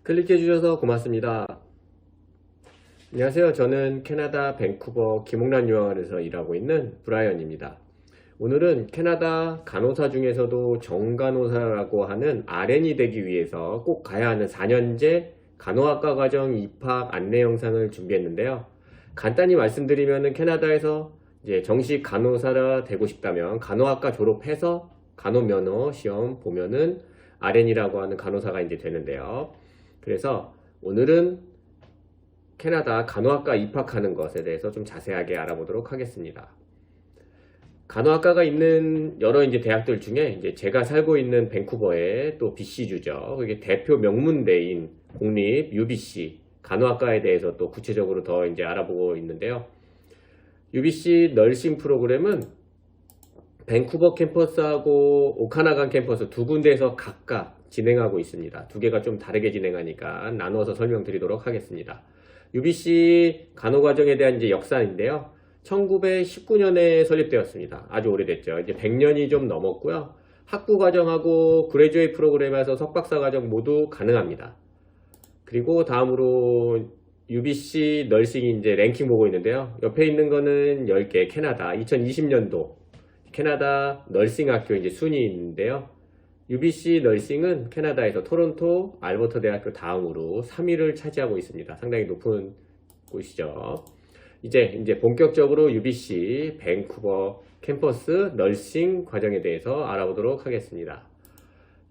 클릭해 주셔서 고맙습니다. 안녕하세요. 저는 캐나다 밴쿠버 김옥란 유학원에서 일하고 있는 브라이언입니다. 오늘은 캐나다 간호사 중에서도 정간호사라고 하는 RN이 되기 위해서 꼭 가야 하는 4년제 간호학과 과정 입학 안내 영상을 준비했는데요. 간단히 말씀드리면 캐나다에서 이제 정식 간호사가 되고 싶다면 간호학과 졸업해서 간호면허 시험 보면은 RN이라고 하는 간호사가 이제 되는데요. 그래서 오늘은 캐나다 간호학과 입학하는 것에 대해서 좀 자세하게 알아보도록 하겠습니다. 간호학과가 있는 여러 이제 대학들 중에 이제 제가 살고 있는 밴쿠버의 또 BC주죠. 그게 대표 명문대인 공립 UBC 간호학과에 대해서 또 구체적으로 더 이제 알아보고 있는데요. UBC 널싱 프로그램은 밴쿠버 캠퍼스하고 오카나간 캠퍼스 두 군데에서 각각 진행하고 있습니다. 두 개가 좀 다르게 진행하니까 나눠서 설명드리도록 하겠습니다. UBC 간호과정에 대한 이제 역사인데요. 1919년에 설립되었습니다. 아주 오래됐죠. 이제 100년이 좀 넘었고요. 학부과정하고 그레듀에이트 프로그램에서 석박사 과정 모두 가능합니다. 그리고 다음으로 UBC 널싱이 이제 랭킹 보고 있는데요. 옆에 있는 거는 10개 캐나다 2020년도 캐나다 널싱 학교 이제 순위인데요. UBC 널싱은 캐나다에서 토론토 알버타 대학교 다음으로 3위를 차지하고 있습니다. 상당히 높은 곳이죠. 이제 본격적으로 UBC 밴쿠버 캠퍼스 널싱 과정에 대해서 알아보도록 하겠습니다.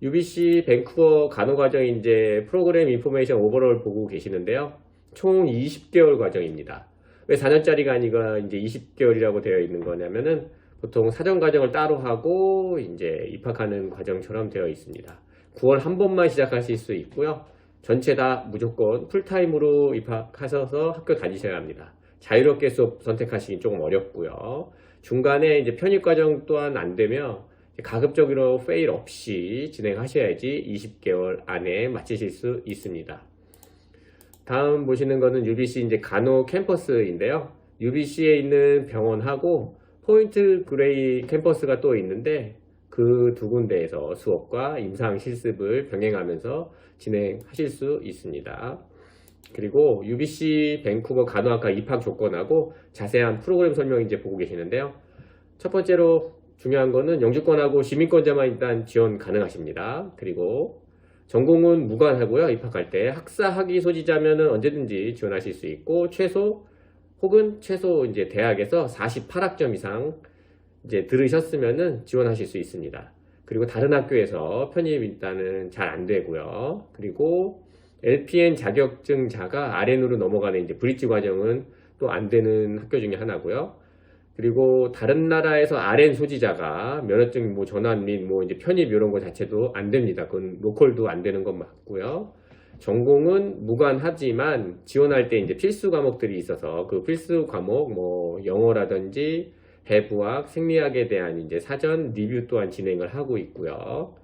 UBC 밴쿠버 간호 과정 이제 프로그램 인포메이션 오버롤 보고 계시는데요. 총 20개월 과정입니다. 왜 4년짜리가 아니라 이제 20개월이라고 되어 있는 거냐면은 보통 사전 과정을 따로 하고 이제 입학하는 과정처럼 되어 있습니다. 9월 한 번만 시작하실 수 있고요. 전체 다 무조건 풀타임으로 입학하셔서 학교 다니셔야 합니다. 자유롭게 수업 선택하시기 조금 어렵고요. 중간에 이제 편입 과정 또한 안 되면 가급적으로 페일 없이 진행하셔야지 20개월 안에 마치실 수 있습니다. 다음 보시는 거는 UBC 이제 간호 캠퍼스인데요. UBC에 있는 병원하고 포인트 그레이 캠퍼스가 또 있는데 그 두 군데에서 수업과 임상 실습을 병행하면서 진행하실 수 있습니다. 그리고 UBC 밴쿠버 간호학과 입학 조건하고 자세한 프로그램 설명 이제 보고 계시는데요. 첫 번째로 중요한 거는 영주권하고 시민권자만 일단 지원 가능하십니다. 그리고 전공은 무관하고요. 입학할 때 학사 학위 소지자면은 언제든지 지원하실 수 있고 최소 이제 대학에서 48학점 이상 이제 들으셨으면은 지원하실 수 있습니다. 그리고 다른 학교에서 편입 일단은 잘 안 되고요. 그리고 LPN 자격증자가 RN으로 넘어가는 이제 브릿지 과정은 또 안 되는 학교 중에 하나고요. 그리고 다른 나라에서 RN 소지자가 면허증 뭐 전환 및 뭐 이제 편입 이런 거 자체도 안 됩니다. 그건 로컬도 안 되는 건 맞고요. 전공은 무관하지만 지원할 때 이제 필수 과목들이 있어서 그 필수 과목 뭐 영어라든지 해부학, 생리학에 대한 이제 사전 리뷰 또한 진행을 하고 있고요.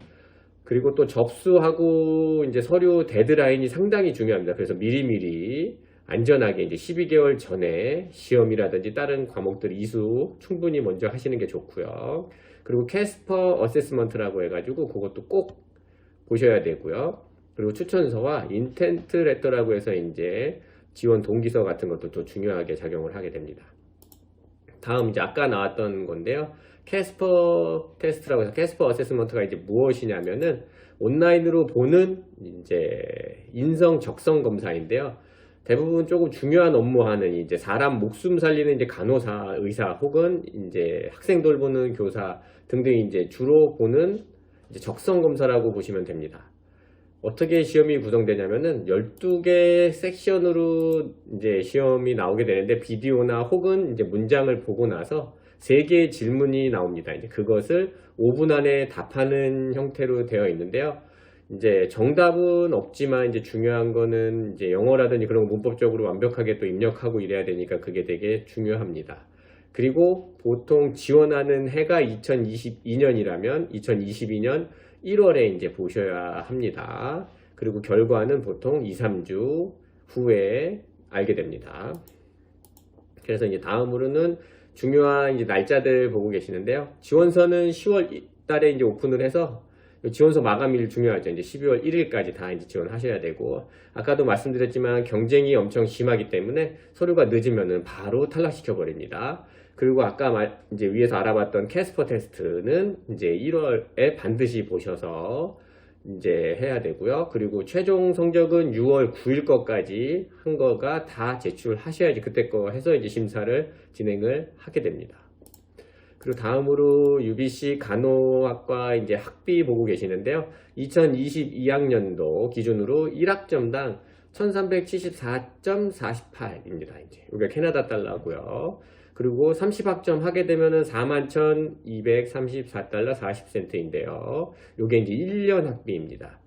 그리고 또 접수하고 이제 서류 데드라인이 상당히 중요합니다. 그래서 미리미리 안전하게 이제 12개월 전에 시험이라든지 다른 과목들 이수 충분히 먼저 하시는 게 좋고요. 그리고 캐스퍼 어세스먼트라고 해가지고 그것도 꼭 보셔야 되고요. 그리고 추천서와 인텐트 레터라고 해서 이제 지원 동기서 같은 것도 또 중요하게 작용을 하게 됩니다. 다음 이제 아까 나왔던 건데요. 캐스퍼 테스트라고 해서 캐스퍼 어세스먼트가 이제 무엇이냐면은 온라인으로 보는 이제 인성 적성 검사인데요. 대부분 조금 중요한 업무하는 이제 사람 목숨 살리는 이제 간호사, 의사 혹은 이제 학생 돌보는 교사 등등 이제 주로 보는 이제 적성 검사라고 보시면 됩니다. 어떻게 시험이 구성되냐면은 12개 섹션으로 이제 시험이 나오게 되는데 비디오나 혹은 이제 문장을 보고 나서 3개의 질문이 나옵니다. 이제 그것을 5분 안에 답하는 형태로 되어 있는데요. 이제 정답은 없지만 이제 중요한 거는 이제 영어라든지 그런 거 문법적으로 완벽하게 또 입력하고 이래야 되니까 그게 되게 중요합니다. 그리고 보통 지원하는 해가 2022년이라면 2022년 1월에 이제 보셔야 합니다. 그리고 결과는 보통 2, 3주 후에 알게 됩니다. 그래서 이제 다음으로는 중요한 이제 날짜들 보고 계시는데요. 지원서는 10월 달에 이제 오픈을 해서 지원서 마감일 중요하죠. 이제 12월 1일까지 다 이제 지원하셔야 되고, 아까도 말씀드렸지만 경쟁이 엄청 심하기 때문에 서류가 늦으면은 바로 탈락시켜 버립니다. 그리고 아까 이제 위에서 알아봤던 캐스퍼 테스트는 이제 1월에 반드시 보셔서 이제 해야 되고요. 그리고 최종 성적은 6월 9일 거까지 한 거가 다 제출하셔야지 그때 거 해서 이제 심사를 진행을 하게 됩니다. 그리고 다음으로 UBC 간호학과 이제 학비 보고 계시는데요. 2022학년도 기준으로 1학점당 1374.48입니다. 이제 이게 캐나다 달러고요. 그리고 30학점 하게 되면은 41,234달러 40센트인데요. 이게 이제 1년 학비입니다.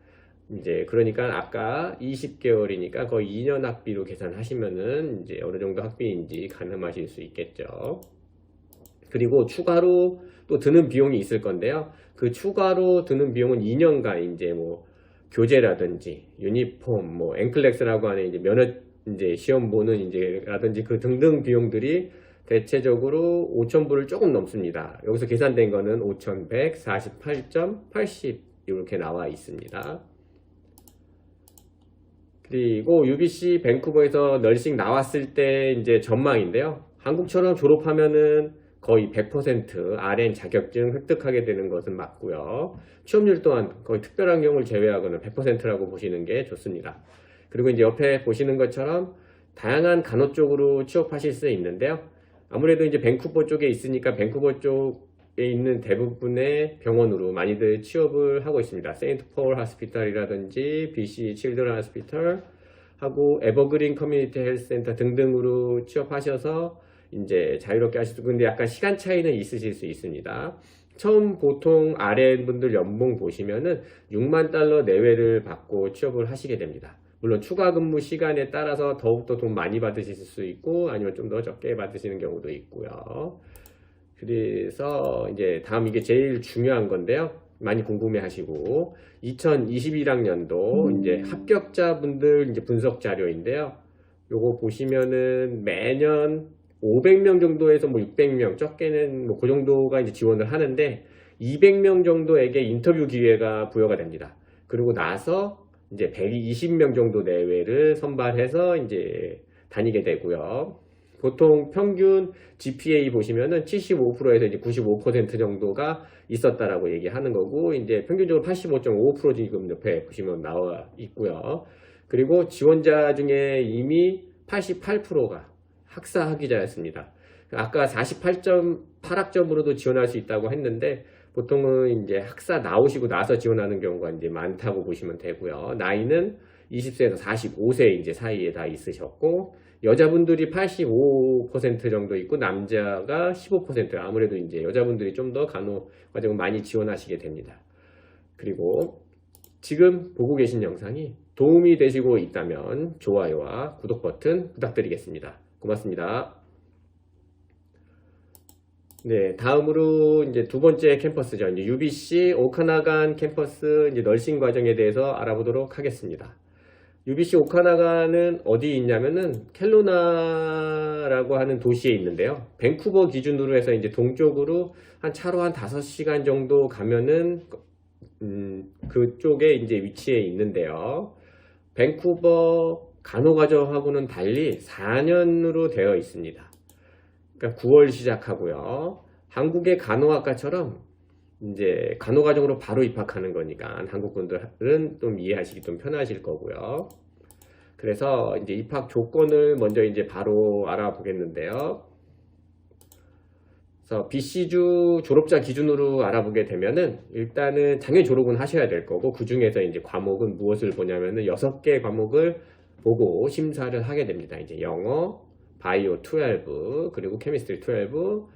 이제 그러니까 아까 20개월이니까 거의 2년 학비로 계산하시면은 이제 어느 정도 학비인지 가늠하실 수 있겠죠. 그리고 추가로 또 드는 비용이 있을 건데요. 그 추가로 드는 비용은 2년간 이제 뭐 교재라든지 유니폼, 뭐 앵클렉스라고 하는 이제 면허 이제 시험 보는 이제 라든지 그 등등 비용들이 대체적으로 5,000불을 조금 넘습니다. 여기서 계산된 거는 5,148.80 이렇게 나와 있습니다. 그리고 UBC 밴쿠버에서 널싱 나왔을 때 이제 전망인데요. 한국처럼 졸업하면은 거의 100% RN 자격증 획득하게 되는 것은 맞고요. 취업률 또한 거의 특별한 경우를 제외하고는 100%라고 보시는 게 좋습니다. 그리고 이제 옆에 보시는 것처럼 다양한 간호 쪽으로 취업하실 수 있는데요. 아무래도 이제 밴쿠버 쪽에 있으니까 밴쿠버 쪽에 있는 대부분의 병원으로 많이들 취업을 하고 있습니다. 세인트 폴 하스피탈이라든지 BC 칠드런 하스피탈 하고 에버그린 커뮤니티 헬스 센터 등등으로 취업하셔서 이제 자유롭게 하시고, 근데 약간 시간 차이는 있으실 수 있습니다. 처음 보통 RN분들 연봉 보시면은 6만 달러 내외를 받고 취업을 하시게 됩니다. 물론 추가 근무 시간에 따라서 더욱더 돈 많이 받으실 수 있고 아니면 좀 더 적게 받으시는 경우도 있고요. 그래서 이제 다음 이게 제일 중요한 건데요. 많이 궁금해 하시고 2021학년도 이제 합격자분들 이제 분석 자료인데요. 요거 보시면은 매년 500명 정도에서 뭐 600명, 적게는 뭐 그 정도가 이제 지원을 하는데 200명 정도에게 인터뷰 기회가 부여가 됩니다. 그리고 나서 이제 120명 정도 내외를 선발해서 이제 다니게 되고요. 보통 평균 GPA 보시면은 75%에서 이제 95% 정도가 있었다라고 얘기하는 거고, 이제 평균적으로 85.5% 지금 옆에 보시면 나와 있고요. 그리고 지원자 중에 이미 88%가 학사 학위자였습니다. 아까 48.8학점으로도 지원할 수 있다고 했는데 보통은 이제 학사 나오시고 나서 지원하는 경우가 이제 많다고 보시면 되고요. 나이는 20세에서 45세 이제 사이에 다 있으셨고, 여자분들이 85% 정도 있고 남자가 15%. 아무래도 이제 여자분들이 좀 더 간호 과정을 많이 지원하시게 됩니다. 그리고 지금 보고 계신 영상이 도움이 되시고 있다면 좋아요와 구독 버튼 부탁드리겠습니다. 고맙습니다. 네, 다음으로 이제 두 번째 캠퍼스죠. 이제 UBC 오카나간 캠퍼스 이제 널싱 과정에 대해서 알아보도록 하겠습니다. UBC 오카나간은 어디 있냐면은 켈로나라고 하는 도시에 있는데요. 밴쿠버 기준으로 해서 이제 동쪽으로 한 차로 한 5시간 정도 가면은 그쪽에 이제 위치해 있는데요. 밴쿠버 간호과정하고는 달리 4년으로 되어 있습니다. 그러니까 9월 시작하고요. 한국의 간호학과처럼 이제 간호과정으로 바로 입학하는 거니까 한국 분들은 좀 이해하시기 좀 편하실 거고요. 그래서 이제 입학 조건을 먼저 이제 바로 알아보겠는데요. 그래서 BC주 졸업자 기준으로 알아보게 되면은 일단은 당연히 졸업은 하셔야 될 거고, 그 중에서 이제 과목은 무엇을 보냐면은 6개 과목을 보고 심사를 하게 됩니다. 이제 영어, 바이오 12, 그리고 케미스트리 12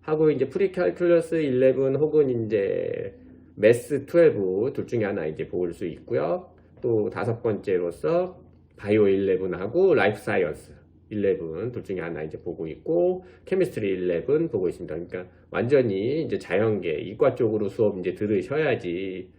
하고 이제 프리칼큘러스 11 혹은 이제 매스 12 둘 중에 하나 이제 볼 수 있고요. 또 5번째로서 바이오 11하고 라이프 사이언스 11 둘 중에 하나 이제 보고 있고, 케미스트리 11 보고 있습니다. 그러니까 완전히 이제 자연계 이과 쪽으로 수업 이제 들으셔야지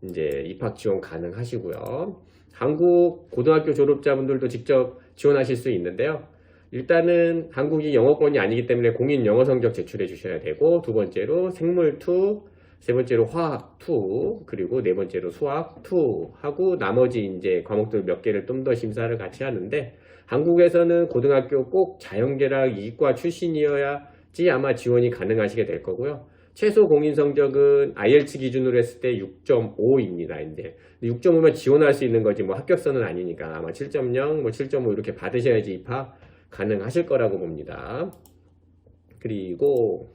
이제 입학 지원 가능하시고요. 한국 고등학교 졸업자분들도 직접 지원하실 수 있는데요. 일단은 한국이 영어권이 아니기 때문에 공인 영어 성적 제출해 주셔야 되고, 두 번째로 생물 2, 세 번째로 화학 2, 그리고 네 번째로 수학 2 하고 나머지 이제 과목들 몇 개를 좀 더 심사를 같이 하는데, 한국에서는 고등학교 꼭 자연계랑 이과 출신이어야지 아마 지원이 가능하시게 될 거고요. 최소 공인 성적은 IELTS 기준으로 했을 때 6.5입니다. 이제 6.5면 지원할 수 있는 거지 뭐 합격선은 아니니까 아마 7.0, 뭐 7.5 이렇게 받으셔야지 입학 가능하실 거라고 봅니다. 그리고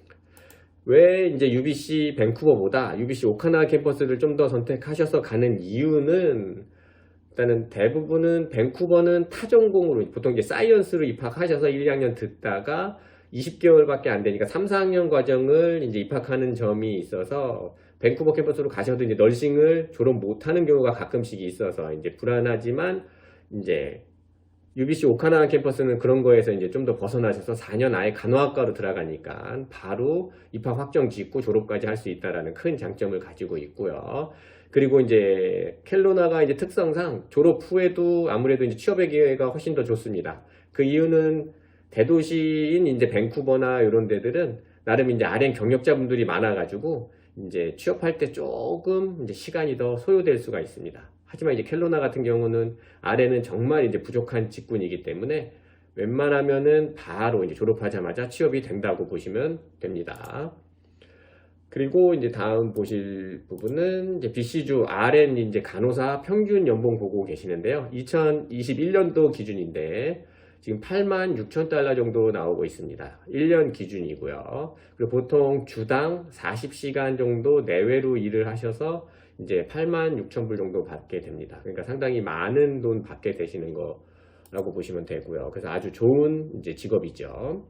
왜 이제 UBC 밴쿠버보다 UBC 오카나와 캠퍼스를 좀 더 선택하셔서 가는 이유는, 일단은 대부분은 밴쿠버는 타전공으로 보통 이제 사이언스로 입학하셔서 1, 2학년 듣다가 20개월밖에 안 되니까 3, 4학년 과정을 이제 입학하는 점이 있어서 밴쿠버 캠퍼스로 가셔도 이제 널싱을 졸업 못하는 경우가 가끔씩 있어서 이제 불안하지만, 이제 UBC 오카나와 캠퍼스는 그런 거에서 이제 좀 더 벗어나셔서 4년 아예 간호학과로 들어가니까 바로 입학 확정 짓고 졸업까지 할 수 있다라는 큰 장점을 가지고 있고요. 그리고 이제 켈로나가 이제 특성상 졸업 후에도 아무래도 이제 취업의 기회가 훨씬 더 좋습니다. 그 이유는 대도시인 이제 밴쿠버나 이런 데들은 나름 이제 RN 경력자분들이 많아가지고 이제 취업할 때 조금 이제 시간이 더 소요될 수가 있습니다. 하지만 이제 켈로나 같은 경우는 RN은 정말 이제 부족한 직군이기 때문에 웬만하면은 바로 이제 졸업하자마자 취업이 된다고 보시면 됩니다. 그리고 이제 다음 보실 부분은 이제 BC주 RN 이제 간호사 평균 연봉 보고 계시는데요. 2021년도 기준인데 지금 86,000달러 정도 나오고 있습니다. 1년 기준이고요. 그리고 보통 주당 40시간 정도 내외로 일을 하셔서 이제 86,000불 정도 받게 됩니다. 그러니까 상당히 많은 돈 받게 되시는 거라고 보시면 되고요. 그래서 아주 좋은 이제 직업이죠.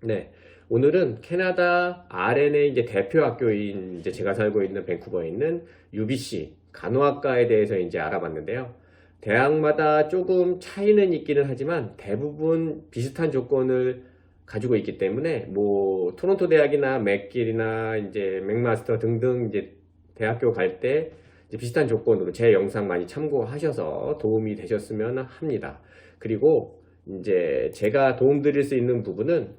네. 오늘은 캐나다 RN의 이제 대표 학교인 이제 제가 살고 있는 밴쿠버에 있는 UBC 간호학과에 대해서 이제 알아봤는데요. 대학마다 조금 차이는 있기는 하지만 대부분 비슷한 조건을 가지고 있기 때문에 뭐 토론토 대학이나 맥길이나 이제 맥마스터 등등 이제 대학교 갈 때 비슷한 조건으로 제 영상 많이 참고하셔서 도움이 되셨으면 합니다. 그리고 이제 제가 도움 드릴 수 있는 부분은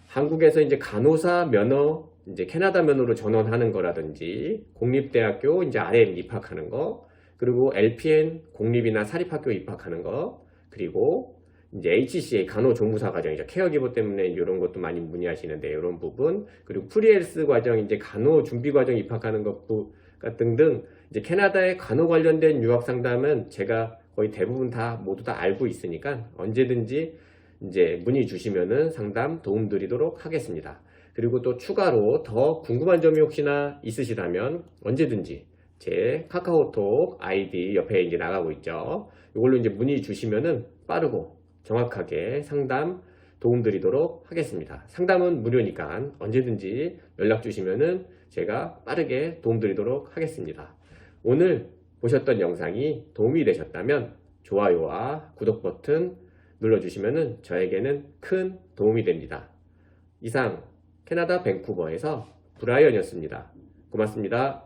한국에서 이제 간호사 면허, 이제 캐나다 면허로 전환하는 거라든지, 공립대학교 이제 RN 입학하는 거, 그리고 LPN 공립이나 사립학교 입학하는 거, 그리고 이제 HCA 간호조무사 과정이죠. 케어기버 때문에 이런 것도 많이 문의하시는데 이런 부분, 그리고 프리헬스 과정 이제 간호준비 과정 입학하는 것 등등 이제 캐나다의 간호 관련된 유학 상담은 제가 거의 대부분 다 모두 다 알고 있으니까 언제든지 이제 문의 주시면은 상담 도움 드리도록 하겠습니다. 그리고 또 추가로 더 궁금한 점이 혹시나 있으시다면 언제든지 제 카카오톡 아이디 옆에 이제 나가고 있죠. 이걸로 이제 문의 주시면은 빠르고 정확하게 상담 도움 드리도록 하겠습니다. 상담은 무료니까 언제든지 연락 주시면은 제가 빠르게 도움 드리도록 하겠습니다. 오늘 보셨던 영상이 도움이 되셨다면 좋아요와 구독 버튼 눌러주시면 저에게는 큰 도움이 됩니다. 이상 캐나다 밴쿠버에서 브라이언이었습니다. 고맙습니다.